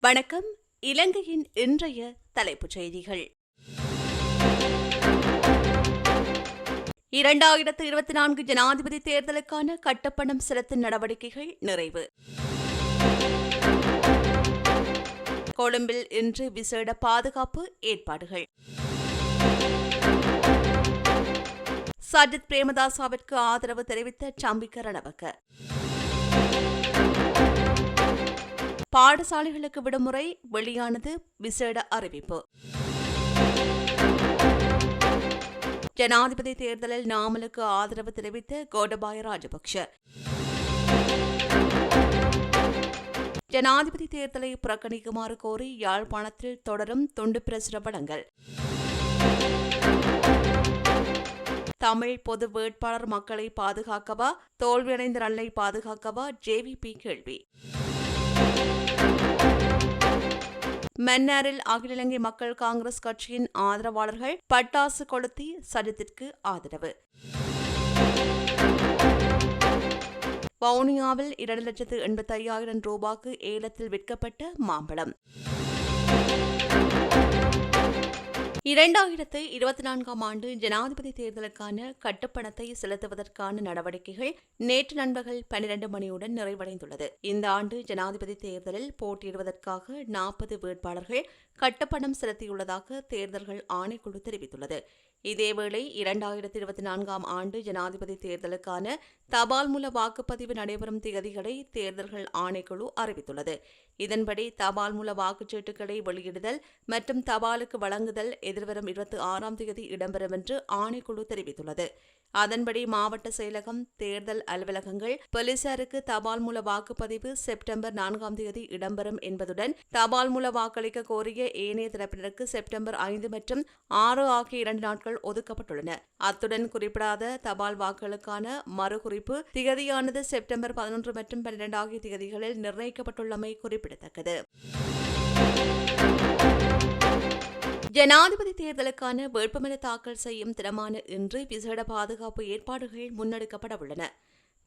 வணக்கம். இலங்கையின் இன்றைய தலைப்புச் செய்திகள். 2024 ஜனாதிபதி தேர்தலுக்கான கட்டுப்பணம் செலுத்தும் நடவடிக்கைகள் நிறைவு. கொழும்பில் இன்று விசேட பாதுகாப்பு ஏற்பாடுகள். சஜித் பிரேமதாசவிற்கு ஆதரவு தெரிவித்த சம்பிக்க ரணவக்க. பாடசாலைகளுக்கு விடுமுறை வெளியானது விசேட அறிவிப்பு. ஜனாதிபதி தேர்தலில் நாமலுக்கு ஆதரவு தெரிவித்த கோடபாய ராஜபக்ஷ. ஜனாதிபதி தேர்தலை புறக்கணிக்குமாறு கோரி யாழ்ப்பாணத்தில் தொடரும் துண்டு பிரசுரப்படங்கள். தமிழ் பொது வேட்பாளர் மக்களை பாதுகாக்கவா, தோல்வியடைந்த ரன்னை பாதுகாக்கவா ஜேவிபி கேள்வி. மன்னாரில் அகில இலங்கை மக்கள் காங்கிரஸ் கட்சியின் ஆதரவாளர்கள் பட்டாசு கொளுத்தி சஜித்திற்கு ஆதரவு. வவுனியாவில் 2,85,000 ரூபாய்க்கு ஏலத்தில் விற்கப்பட்ட மாம்பழம். 2024 ஆண்டு ஜனாதிபதி தேர்தலுக்கான கட்டுப்பணத்தை செலுத்துவதற்கான நடவடிக்கைகள் நேற்று நண்பகல் 12 மணியுடன் நிறைவடைந்துள்ளது. இந்த ஆண்டு ஜனாதிபதி தேர்தலில் போட்டியிடுவதற்காக 40 வேட்பாளர்கள் கட்டுப்பணம் செலுத்தியுள்ளதாக தேர்தல்கள் ஆணைக்குழு தெரிவித்துள்ளது. இதேவேளை 2024 ஆண்டு ஜனாதிபதி தேர்தலுக்கான தபால் மூல வாக்குப்பதிவு நடைபெறும் திகதிகளை தேர்தல்கள் ஆணைக்குழு அறிவித்துள்ளது. இதன்படி தபால் மூல வாக்குச்சீட்டுகளை வெளியிடுதல் மற்றும் தபாலுக்கு வழங்குதல் எதிர்வரும் 26ஆம் தேதி இடம்பெறும் என்று ஆணைக்குழு தெரிவித்துள்ளது. அதன்படி மாவட்ட செயலகம், தேர்தல் அலுவலகங்கள், போலீசாருக்கு தபால் மூல வாக்குப்பதிவு செப்டம்பர் 4ஆம் தேதி இடம்பெறும் என்பதுடன் தபால் மூல வாக்களிக்க கோரிய ஏனைய தரப்பினருக்கு செப்டம்பர் 5 மற்றும் 6 ஆகிய 2 நாட்கள் ஒதுக்கப்பட்டுள்ளன. அத்துடன் குறிப்பிடாத தபால் வாக்குகளுக்கான மறுகுறிப்பு திகதியானது செப்டம்பர் 11 மற்றும் 12 ஆகிய திகதிகளில் நிர்ணயிக்கப்பட்டுள்ளமை குறிப்பிடத்தக்கது. ஜனாதிபதி தேர்தலுக்கான வேட்புமனு தாக்கல் செய்யும் தினமான இன்று விசேட பாதுகாப்பு ஏற்பாடுகள் முன்னெடுக்கப்பட உள்ளன.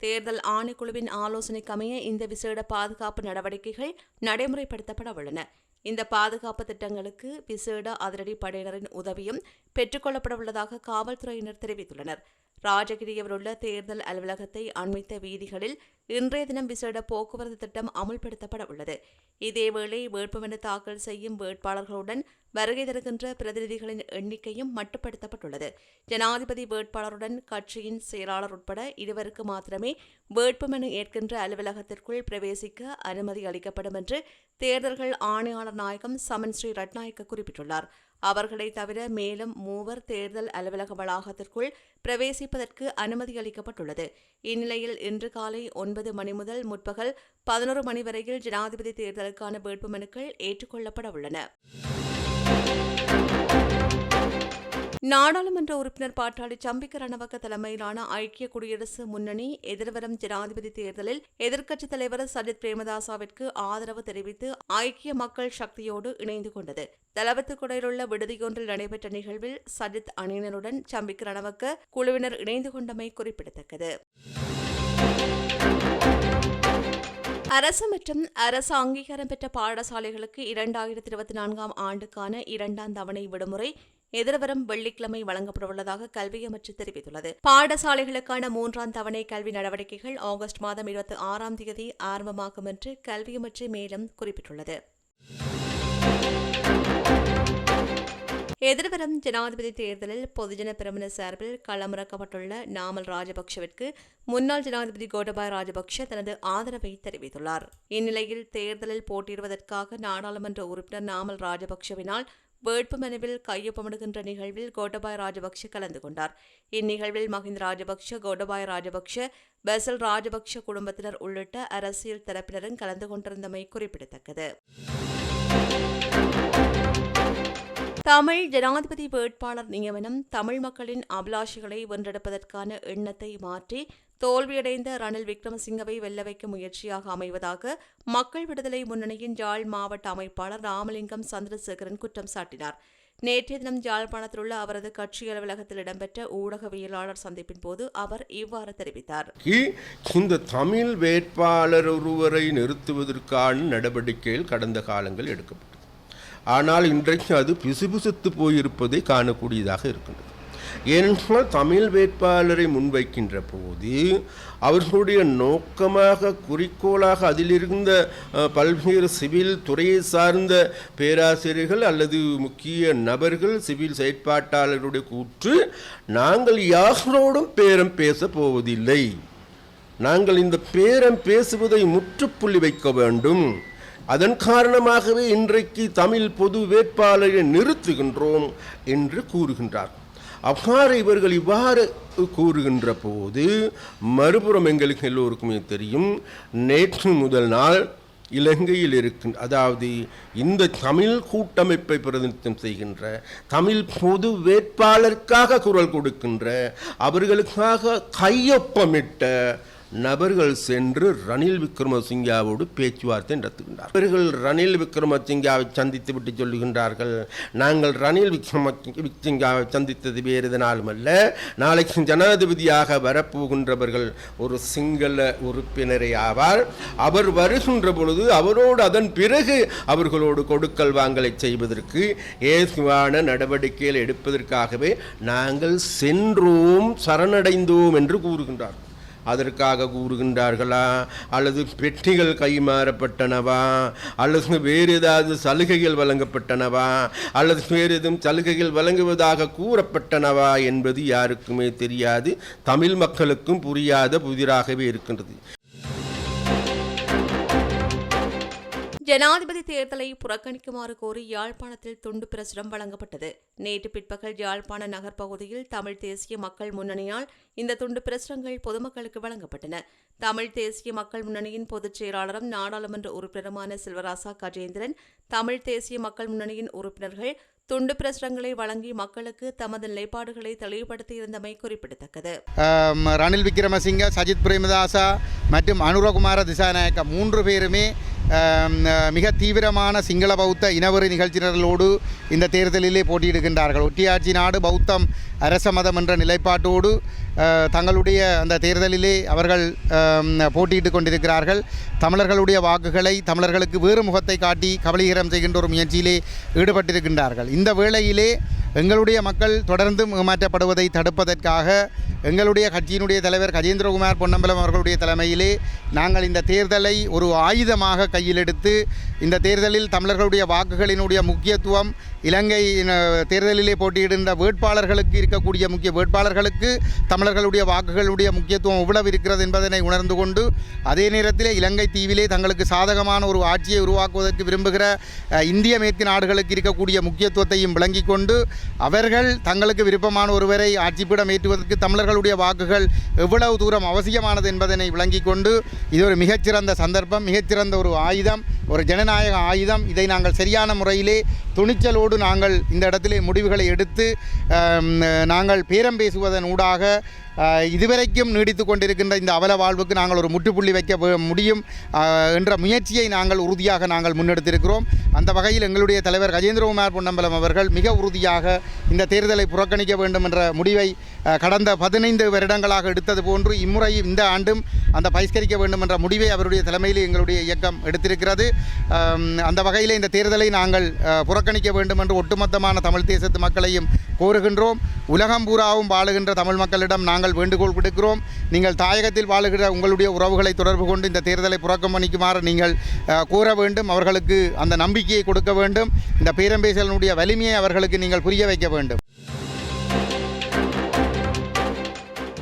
தேர்தல் ஆணைக்குழுவின் ஆலோசனைக்கமைய இந்த விசேட பாதுகாப்பு நடவடிக்கைகள் நடைமுறைப்படுத்தப்பட உள்ளன. இந்த பாதுகாப்பு திட்டங்களுக்கு விசேட அதிரடி படையினரின் உதவியும் பெற்றுக் கொள்ளப்பட உள்ளதாக காவல்துறையினர் தெரிவித்துள்ளனர். ராஜகிரியவில் உள்ள தேர்தல் அலுவலகத்தை அண்மித்த வீதிகளில் இன்றைய தினம் விசேட போக்குவரத்து திட்டம் அமுல்படுத்தப்பட உள்ளது. இதேவேளை வேட்புமனு தாக்கல் செய்யும் வேட்பாளர்களுடன் வருகை தருகின்ற பிரதிநிதிகளின் எண்ணிக்கையும் மட்டுப்படுத்தப்பட்டுள்ளது. ஜனாதிபதி வேட்பாளருடன் கட்சியின் செயலாளர் உட்பட இருவருக்கு மாத்திரமே வேட்புமனு ஏற்கின்ற அலுவலகத்திற்குள் பிரவேசிக்க அனுமதி அளிக்கப்படும் என்று தேர்தல்கள் ஆணையாளர் நாயகம் சமன் ஸ்ரீ ரட்நாயக்க குறிப்பிட்டுள்ளார். அவர்களை தவிர மேலும் 3 தேர்தல் அலுவலக வளாகத்திற்குள் பிரவேசிப்பதற்கு அனுமதி அளிக்கப்பட்டுள்ளது. இந்நிலையில் இன்று காலை 9 மணி முதல் முற்பகல் 11 மணி வரையில் ஜனாதிபதி தேர்தலுக்கான வேட்புமனுக்கள் ஏற்றுக்கொள்ளப்பட உள்ளன. நாடாளுமன்ற உறுப்பினர் பாட்டாளி சம்பிக்க ரணவக்க தலைமையிலான ஐக்கிய குடியரசு முன்னணி எதிர்வரும் ஜனாதிபதி தேர்தலில் எதிர்க்கட்சித் தலைவர் சஜித் பிரேமதாசவிற்கு ஆதரவு தெரிவித்து ஐக்கிய மக்கள் சக்தியோடு இணைந்து கொண்டது. தலவத்துக்குடையிலுள்ள விடுதியொன்றில் நடைபெற்ற நிகழ்வில் சஜித் அணியினருடன் சம்பிக்க ரணவக்க குழுவினர் இணைந்து கொண்டமை குறிப்பிடத்தக்கது. அரசு மற்றும் அரசு அங்கீகாரம் பெற்ற பாடசாலைகளுக்கு 2024 ஆண்டுக்கான 2ஆம் தவணை விடுமுறை எதிர்வரும் வெள்ளிக்கிழமை வழங்கப்படவுள்ளதாக கல்வி அமைச்சு தெரிவித்துள்ளது. பாடசாலைகளுக்கான 3ஆம் தவணை கல்வி நடவடிக்கைகள் ஆகஸ்ட் மாதம் 26ஆம் தேதி ஆரம்பமாகும் என்று கல்வி அமைச்சு மேலும் குறிப்பிட்டுள்ளது. எதிர்வரும் ஜனாதிபதி தேர்தலில் பொதுஜன பெரமுன சார்பில் களமிறக்கப்பட்டுள்ள நாமல் ராஜபக்ஷவிற்கு முன்னாள் ஜனாதிபதி கோடபாய ராஜபக்ஷ தனது ஆதரவை தெரிவித்துள்ளார். இந்நிலையில் தேர்தலில் போட்டியிடுவதற்காக நாடாளுமன்ற உறுப்பினர் நாமல் ராஜபக்ஷவினால் வேட்புமனுவில் கையொப்பமிடுகின்ற நிகழ்வில் கோடபாய ராஜபக்ஷ கலந்து கொண்டார். இந்நிகழ்வில் மஹிந்த ராஜபக்ஷ, கோடபாய ராஜபக்ஷ, பெசல் ராஜபக்ஷ குடும்பத்தினர் உள்ளிட்ட அரசியல் தரப்பினரும் கலந்து கொண்டிருந்தமை குறிப்பிடத்தக்கது. தமிழ் ஜனாதிபதி வேட்பாளர் நியமனம் தமிழ் மக்களின் அபிலாஷைகளை வென்றெடுப்பதற்கான எண்ணத்தை மாற்றி தோல்வியடைந்த ரணில் விக்ரமசிங்கவை வெல்ல வைக்கும் முயற்சியாக அமைவதாக மக்கள் விடுதலை முன்னணியின் யாழ் மாவட்ட அமைப்பாளர் ராமலிங்கம் சந்திரசேகரன் குற்றம் சாட்டினார். நேற்றைய தினம் யாழ்ப்பாணத்தில் உள்ள அவரது கட்சி அலுவலகத்தில் இடம்பெற்ற ஊடகவியலாளர் சந்திப்பின் போது அவர் இவ்வாறு தெரிவித்தார். இந்த தமிழ் வேட்பாளர் ஒருவரை நிறுத்துவதற்கான நடவடிக்கைகள் கடந்த காலங்கள் எடுக்கப்பட்டது. ஆனால் இன்றைக்கு அது பிசுபிசுத்து போயிருப்பதை காணக்கூடியதாக இருக்கின்றது. ஏனென்றால் தமிழ் வேட்பாளரை முன்வைக்கின்ற போது அவர்களுடைய நோக்கமாக குறிக்கோளாக அதிலிருந்த பல்வேறு சிவில் துறையை சார்ந்த பேராசிரியர்கள் அல்லது முக்கிய நபர்கள் சிவில் செயற்பாட்டாளர்களுடைய கூற்று, நாங்கள் யாரோடும் பேரம் பேச போவதில்லை, நாங்கள் இந்த பேரம் பேசுவதை முற்றுப்புள்ளி வைக்க வேண்டும், அதன் காரணமாகவே இன்றைக்கு தமிழ் பொது வேட்பாளரை நிறுத்துகின்றோம் என்று கூறுகின்றார். அவ்வாறு இவர்கள் இவ்வாறு கூறுகின்ற போது மறுபுறம் எங்களுக்கு எல்லோருக்குமே தெரியும், நேற்று முதல் நாள் இலங்கையில் இருக்கின்ற, அதாவது இந்த தமிழ் கூட்டமைப்பை பிரதிநிதித்துவம் செய்கின்ற தமிழ் பொது வேட்பாளருக்காக குரல் கொடுக்கின்ற அவர்களுக்காக கையொப்பமிட்ட நபர்கள் சென்று ரணில் விக்ரமசிங்காவோடு பேச்சுவார்த்தை நடத்துகின்றார். அவர்கள் ரணில் விக்ரமசிங்காவை சந்தித்து விட்டு சொல்லுகின்றார்கள், நாங்கள் ரணில் விக்ரமசிங்காவை சந்தித்தது வேறு எதனாலும் அல்ல, நாளைக்கு ஜனாதிபதியாக வரப்போகின்றவர்கள் ஒரு சிங்கள உறுப்பினரே ஆவார், அவர் வருகின்ற பொழுது அவரோடு அதன் பிறகு அவர்களோடு கொடுக்கல் வாங்கலை செய்வதற்கு ஏதுவான நடவடிக்கைகள் எடுப்பதற்காகவே நாங்கள் சென்றோம், சரணடைந்தோம் என்று கூறுகின்றார். அதற்காக கூறுகின்றார்களா, அல்லது பெட்டிகள் கைமாறப்பட்டனவா, அல்லது வேறு ஏதாவது சலுகைகள் வழங்கப்பட்டனவா, அல்லது வேறு எதுவும் சலுகைகள் வழங்குவதாக கூறப்பட்டனவா என்பது யாருக்குமே தெரியாது, தமிழ் மக்களுக்கும் புரியாத புதிராகவே இருக்கின்றது. ஜனாதிபதி தேர்தலை புறக்கணிக்குமாறு கோரி யாழ்ப்பாணத்தில் துண்டு பிரசுரம் வழங்கப்பட்டது. நேற்று பிற்பகல் யாழ்ப்பாண நகர் பகுதியில் தமிழ் தேசிய மக்கள் முன்னணியால் இந்த துண்டு பிரசுரங்கள் பொதுமக்களுக்கு வழங்கப்பட்டன. தமிழ் தேசிய மக்கள் முன்னணியின் பொதுச் செயலாளரும் நாடாளுமன்ற உறுப்பினருமான செல்வராசா கஜேந்திரன், தமிழ் தேசிய மக்கள் முன்னணியின் உறுப்பினர்கள் துண்டு பிரசுரங்களை வழங்கி மக்களுக்கு தமது நிலைப்பாடுகளை தெளிவுபடுத்தியிருந்தமை குறிப்பிடத்தக்கது. ரணில் விக்ரமசிங்க, சஜித் பிரேமதாசா மற்றும் அனுரகுமார திசாநாயக்க 3 பேருமே மிக தீவிரமான சிங்கள பௌத்த இனவெறி நிகழ்ச்சியினர்களோடு இந்த தேர்தலிலே போட்டியிடுகின்றார்கள். ஒட்டியாட்சி நாடு பௌத்தம் அரச மதம் என்ற நிலைப்பாட்டோடு தங்களுடைய அந்த தேர்தலிலே அவர்கள் போட்டியிட்டு கொண்டிருக்கிறார்கள். தமிழர்களுடைய வாக்குகளை தமிழர்களுக்கு வேறு முகத்தை காட்டி கபலீகரம் செய்கின்ற ஒரு முயற்சியிலே ஈடுபட்டிருக்கின்றார்கள். இந்த வேளையிலே எங்களுடைய மக்கள் தொடர்ந்து ஏமாற்றப்படுவதை தடுப்பதற்காக எங்களுடைய கட்சியினுடைய தலைவர் கஜேந்திரகுமார் பொன்னம்பலம் அவர்களுடைய தலைமையிலே நாங்கள் இந்த தேர்தலை ஒரு ஆயுதமாக கையில் எடுத்து இந்த தேர்தலில் தமிழர்களுடைய வாக்குகளினுடைய முக்கியத்துவம், இலங்கை தேர்தலிலே போட்டியிடுகின்ற வேட்பாளர்களுக்கு இருக்கக்கூடிய முக்கிய வேட்பாளர்களுக்கு தமிழர்களுடைய வாக்குகளுடைய முக்கியத்துவம் எவ்வளவு இருக்கிறது என்பதனை உணர்ந்து கொண்டு, அதே நேரத்தில் இலங்கை தீவிலே தங்களுக்கு சாதகமான ஒரு ஆட்சியை உருவாக்குவதற்கு விரும்புகிற இந்திய மேற்கு நாடுகளுக்கு இருக்கக்கூடிய முக்கியத்துவத்தையும் விளங்கிக் கொண்டு அவர்கள் தங்களுக்கு விருப்பமான ஒருவரை ஆட்சிப்பிடம் ஏற்றுவதற்கு தமிழர்களுடைய வாக்குகள் எவ்வளவு தூரம் அவசியமானது என்பதனை விளங்கிக் கொண்டு இது ஒரு மிகச்சிறந்த சந்தர்ப்பம், மிகச்சிறந்த ஒரு ஆயுதம், ஒரு ஜனநாயக ஆயுதம். இதை நாங்கள் சரியான முறையிலே துணிச்சலோடு நாங்கள் இந்த இடத்திலே முடிவுகளை எடுத்து நாங்கள் பேரம் பேசுவதன் ஊடாக இதுவரைக்கும் நீடித்து கொண்டிருக்கின்ற இந்த அவல வாழ்வுக்கு நாங்கள் ஒரு முற்றுப்புள்ளி வைக்க முடியும் என்ற முயற்சியை நாங்கள் உறுதியாக நாங்கள் முன்னெடுத்திருக்கிறோம். அந்த வகையில் எங்களுடைய தலைவர் கஜேந்திரகுமார் பொன்னம்பலம் அவர்கள் மிக உறுதியாக இந்த தேர்தலை புறக்கணிக்க வேண்டும் என்ற முடிவை கடந்த 15 வருடங்களாக எடுத்தது போன்று இம்முறை இந்த ஆண்டும் அந்த பகிஷ்கரிக்க வேண்டும் என்ற முடிவை அவருடைய தலைமையில் எங்களுடைய இயக்கம் எடுத்திருக்கிறது. அந்த வகையில் இந்த தேர்தலை நாங்கள் புறக்கணிக்க வேண்டும் என்று ஒட்டுமொத்தமான தமிழ் தேசத்து மக்களையும் கோருகின்றோம். உலகம் பூராவும் வாழுகின்ற தமிழ் மக்களிடம் நாங்கள் வேண்டுகோள் விடுக்கிறோம். நீங்கள் தாயகத்தில் வாழுகிற உங்களுடைய உறவுகளை தொடர்பு கொண்டு இந்த தேர்தலை புறக்கணிக்குமாறு நீங்கள் கூற வேண்டும். அவர்களுக்கு அந்த நம்பிக்கையை கொடுக்க வேண்டும். இந்த பேரம்பேசலினுடைய வலிமையை அவர்களுக்கு நீங்கள் புரிய வைக்க வேண்டும்.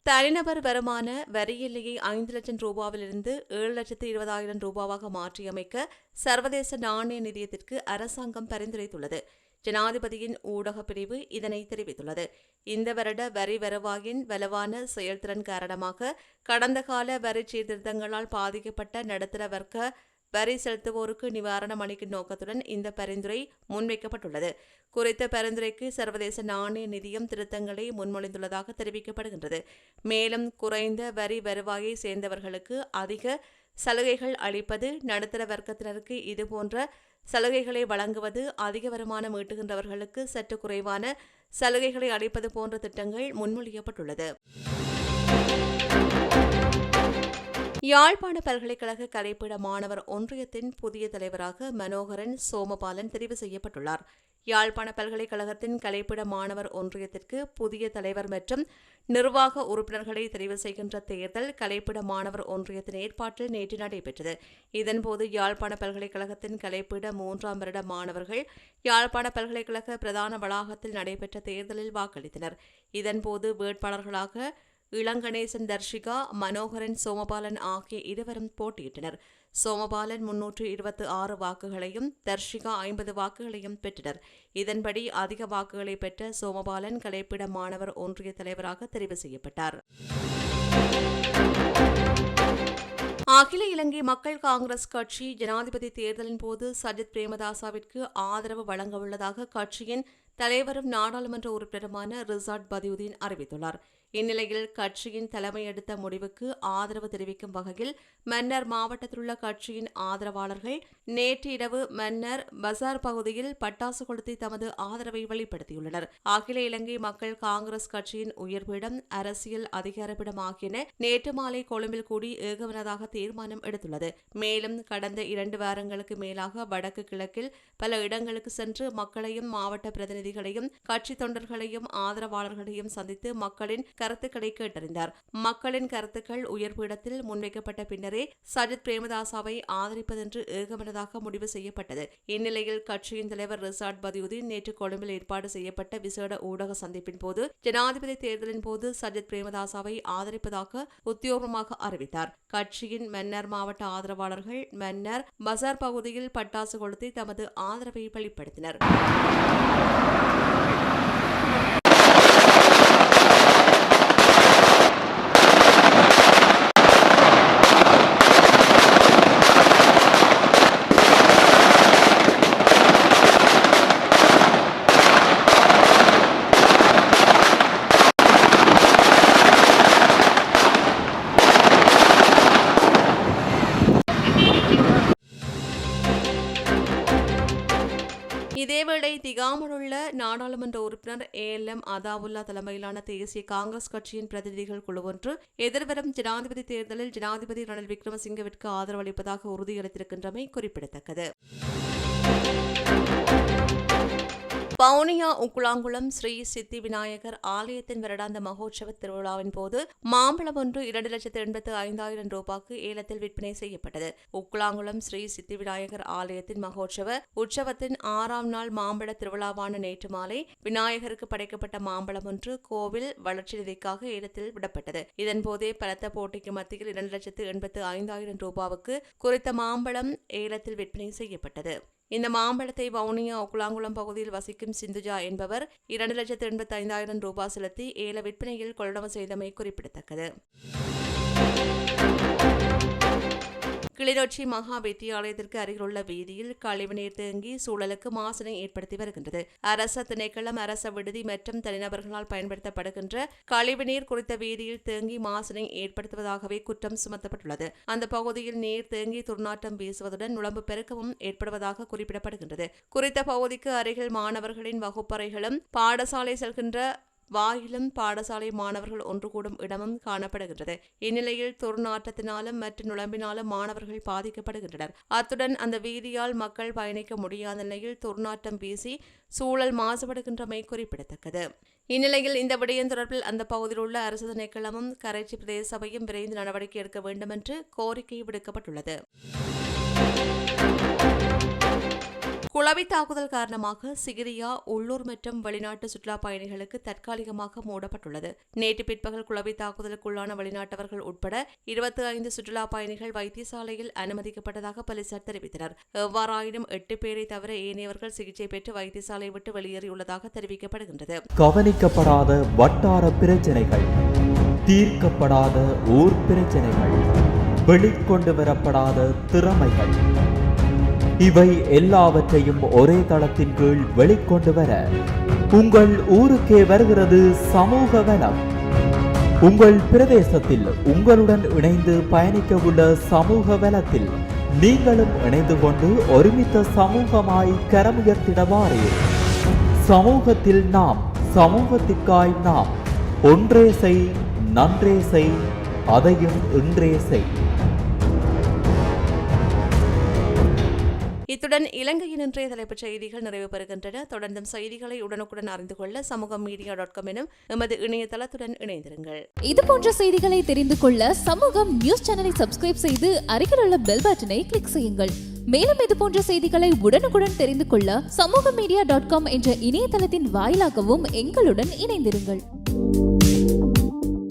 தனிநபர் வருமான வரி எல்லையை 5 லட்சம் ரூபாவிலிருந்து 7,20,000 ரூபாவாக மாற்றியமைக்க சர்வதேச நாணய நிதியத்திற்கு அரசாங்கம் பரிந்துரைத்துள்ளது. ஜனாதிபதியின் ஊடகப் பிரிவு இதனை தெரிவித்துள்ளது. இந்த வருட வரி வருவாயின் வலுவான செயல்திறன் காரணமாக கடந்த கால வரி சீர்திருத்தங்களால் பாதிக்கப்பட்ட நடுத்தர வர்க்க வரி செலுத்துவோருக்கு நிவாரணம் அளிக்கும் நோக்கத்துடன் இந்த பரிந்துரை முன்வைக்கப்பட்டுள்ளது. குறித்த பரிந்துரைக்கு சர்வதேச நாணய நிதியம் திருத்தங்களை முன்மொழிந்துள்ளதாக தெரிவிக்கப்படுகின்றது. மேலும் குறைந்த வரி வருவாயை சேர்ந்தவர்களுக்கு அதிக சலுகைகள் அளிப்பது, நடுத்தர வர்க்கத்தினருக்கு இதுபோன்ற சலுகைகளை வழங்குவது, அதிக வருமானம் ஈட்டுகின்றவர்களுக்கு சற்று குறைவான சலுகைகளை அளிப்பது போன்ற திட்டங்கள் முன்மொழியப்பட்டுள்ளது. யாழ்ப்பாண பல்கலைக்கழக கலைப்பீட மாணவர் ஒன்றியத்தின் புதிய தலைவராக மனோகரன் சோமபாலன் தெரிவு செய்யப்பட்டுள்ளார். யாழ்ப்பாண பல்கலைக்கழகத்தின் கலைப்பீட மாணவர் ஒன்றியத்திற்கு புதிய தலைவர் மற்றும் நிர்வாக உறுப்பினர்களை தெரிவு செய்கின்ற தேர்தல் கலைப்பீட மாணவர் ஒன்றியத்தின் ஏற்பாட்டில் நேற்று நடைபெற்றது. இதன்போது யாழ்ப்பாண பல்கலைக்கழகத்தின் கலைப்பீட 3ஆம் வருட மாணவர்கள் யாழ்ப்பாண பல்கலைக்கழக பிரதான வளாகத்தில் நடைபெற்ற தேர்தலில் வாக்களித்தனர். இதன்போது வேட்பாளர்களாக இளங்கணேசன் தர்ஷிகா, மனோகரன் சோமபாலன் ஆகிய இருவரும் போட்டியிட்டனர். சோமபாலன் 326 வாக்குகளையும் தர்ஷிகா 50 வாக்குகளையும் பெற்றனர். இதன்படி அதிக வாக்குகளை பெற்ற சோமபாலன் கலைப்பீட மாணவர் ஒன்றிய தலைவராக தெரிவு செய்யப்பட்டார். அகில இலங்கை மக்கள் காங்கிரஸ் கட்சி ஜனாதிபதி தேர்தலின் போது சஜித் பிரேமதாசவிற்கு ஆதரவு வழங்கவுள்ளதாக கட்சியின் தலைவரும் நாடாளுமன்ற உறுப்பினருமான ரிசாட் பதியுதீன் அறிவித்துள்ளார். இந்நிலையில் கட்சியின் தலைமை எடுத்த முடிவுக்கு ஆதரவு தெரிவிக்கும் வகையில் மன்னர் மாவட்டத்திலுள்ள கட்சியின் ஆதரவாளர்கள் நேற்று இரவு மன்னர் பசார் பகுதியில் பட்டாசு கொளுத்தி தமது ஆதரவை வெளிப்படுத்தியுள்ளனர். அகில இலங்கை மக்கள் காங்கிரஸ் கட்சியின் உயர்பீடம், அரசியல் அதிகாரப்பீடம் ஆகியன நேற்று மாலை கொழும்பில் கூடி ஏகமனதாக தீர்மானம் எடுத்துள்ளது. மேலும் கடந்த 2 வாரங்களுக்கு மேலாக வடக்கு கிழக்கில் பல இடங்களுக்கு சென்று மக்களையும் மாவட்ட பிரதிநிதிகளையும் கட்சி தொண்டர்களையும் ஆதரவாளர்களையும் சந்தித்து மக்களின் கருத்துக்களை கேட்டறிந்தார். மக்களின் கருத்துக்கள் உயர்பீடத்தில் முன்வைக்கப்பட்ட பின்னரே சஜித் பிரேமதாசாவை ஆதரிப்பதென்று ஏகமனதாக முடிவு செய்யப்பட்டது. இந்நிலையில் கட்சியின் தலைவர் ரிசாட் பதியுதீன் நேற்று கொழும்பில் ஏற்பாடு செய்யப்பட்ட விசேட ஊடக சந்திப்பின் போது ஜனாதிபதி தேர்தலின் போது சஜித் பிரேமதாசாவை ஆதரிப்பதாக உத்தியோகமாக அறிவித்தார். கட்சியின் மன்னர் மாவட்ட ஆதரவாளர்கள் மன்னர் பசார் பகுதியில் பட்டாசு கொளுத்தி தமது ஆதரவை வெளிப்படுத்தினர். இதேவேளை திகாமலுள்ள நாடாளுமன்ற உறுப்பினர் ALM அதாவுல்லா தலைமையிலான தேசிய காங்கிரஸ் கட்சியின் பிரதிநிதிகள் குழு ஒன்று எதிர்வரும் ஜனாதிபதி தேர்தலில் ஜனாதிபதி ரணில் விக்ரமசிங்கவிற்கு ஆதரவளிப்பதாக உறுதியளித்திருக்கின்றமை குறிப்பிடத்தக்கது. வவுனியா உக்குளாங்குளம் ஸ்ரீ சித்தி விநாயகர் ஆலயத்தின் வருடாந்த மகோற்சவ திருவிழாவின் போது மாம்பழம் ஒன்று 2,85,000 ரூபாய்க்கு ஏலத்தில் விற்பனை செய்யப்பட்டது. உக்குளாங்குளம் ஸ்ரீ சித்தி விநாயகர் ஆலயத்தின் மகோற்சவ உற்சவத்தின் 6ஆம் நாள் மாம்பழ திருவிழாவான நேற்று மாலை விநாயகருக்கு படைக்கப்பட்ட மாம்பழம் ஒன்று கோவில் வளர்ச்சி நிதிக்காக ஏலத்தில் விடப்பட்டது. இதன்போதே பலத்த போட்டிக்கு மத்தியில் 2,85,000 ரூபாவுக்கு குறித்த மாம்பழம் ஏலத்தில் விற்பனை செய்யப்பட்டது. இந்த மாம்பழத்தை வவுனியா உக்குளாங்குளம் பகுதியில் வசிக்கும் சிந்துஜா என்பவர் 2,85,000 ரூபாய் செலுத்தி ஏல விற்பனையில் கொள்வனவு செய்தமை குறிப்பிடத்தக்கது. கிளிநொச்சி மகா வித்தியாலயத்திற்கு அருகிலுள்ள வீதியில் கழிவுநீர் தேங்கி சூழலுக்கு மாசினை ஏற்படுத்தி வருகின்றது. அரச திணைக்களம், அரச விடுதி மற்றும் தனிநபர்களால் பயன்படுத்தப்படுகின்ற கழிவுநீர் குறித்த வீதியில் தேங்கி மாசினை ஏற்படுத்துவதாகவே குற்றம் சுமத்தப்பட்டுள்ளது. அந்த பகுதியில் நீர் தேங்கி துர்நாற்றம் வீசுவதுடன் நுழம்பு பெருக்கவும் ஏற்படுவதாக குறிப்பிடப்படுகின்றது. குறித்த பகுதிக்கு அருகில் மாணவர்களின் வகுப்பறைகளும் பாடசாலை செல்கின்ற வாயிலும் பாடசாலை மாணவர்கள் ஒன்று கூடும் இடமும் காணப்படுகின்றது. இந்நிலையில் துர்நாற்றத்தினாலும் மற்றும் நுழம்பினாலும் மாணவர்கள் பாதிக்கப்படுகின்றனர். அத்துடன் அந்த வீதியால் மக்கள் பயணிக்க முடியாத நிலையில் துர்நாற்றம் வீசி சூழல் மாசுபடுகின்றமை குறிப்பிடத்தக்கது. இந்நிலையில் இந்த விடயம் தொடர்பில் அந்த பகுதியில் உள்ள அரசு திணைக்களமும் கரைச்சி பிரதேச சபையும் விரைந்து நடவடிக்கை எடுக்க வேண்டும் என்று கோரிக்கை விடுக்கப்பட்டுள்ளது. குளவி தாக்குதல் காரணமாக சிகிரியா உள்ளூர் மற்றும் வெளிநாட்டு சுற்றுலா பயணிகளுக்கு தற்காலிகமாக மூடப்பட்டுள்ளது. நேற்று பிற்பகல் குளவி தாக்குதலுக்குள்ளான வெளிநாட்டவர்கள் உட்பட 25 சுற்றுலா பயணிகள் வைத்தியசாலையில் அனுமதிக்கப்பட்டதாக போலீசார் தெரிவித்தனர். எவ்வாறாயினும் 8 பேரை தவிர ஏனையவர்கள் சிகிச்சை பெற்று வைத்தியசாலை விட்டு வெளியேறியுள்ளதாக தெரிவிக்கப்படுகின்றது. கவனிக்கப்படாத வட்டார பிரச்சனைகள், தீர்க்கப்படாத ஊர் பிரச்சனைகள், வெளிக்கொண்டு வரப்படாத திறமைகள், இவை எல்லாவற்றையும் ஒரே தளத்தின் கீழ் வெளிக்கொண்டு வர உங்கள் ஊருக்கே வருகிறது சமூக வனம். உங்கள் பிரதேசத்தில் உங்களுடன் இணைந்து பயணிக்க உள்ள சமூக வனத்தில் நீங்களும் இணைந்து கொண்டு ஒருமித்த சமூகமாய் கரமுயர்த்திடவாரே. சமூகத்தில் நாம், சமூகத்திற்காய் நாம். ஒன்றே செய், நன்றே செய், அதையும் இன்றே செய். இத்துடன் இலங்கையின் இன்றைய தலைப்புச் செய்திகள் நிறைவு பெறுகின்றன. தொடர்ந்தும் செய்திகளை உடனுக்குடன் அறிந்து கொள்ள சமூகமீடியா.com எனும் எமது இணையதளத்துடன் இணைந்திருங்கள். இதுபோன்ற செய்திகளை தெரிந்து கொள்ள சமூகம் நியூஸ் சேனலை சப்ஸ்கிரைப் செய்து அருகில் உள்ள பெல் பட்டனை கிளிக் செய்யுங்கள். மேலும் இதுபோன்ற செய்திகளை உடனுக்குடன் தெரிந்து கொள்ள சமூகமீடியா.com என்ற இணையதளத்தின் வாயிலாகவும் எங்களுடன் இணைந்திருங்கள்.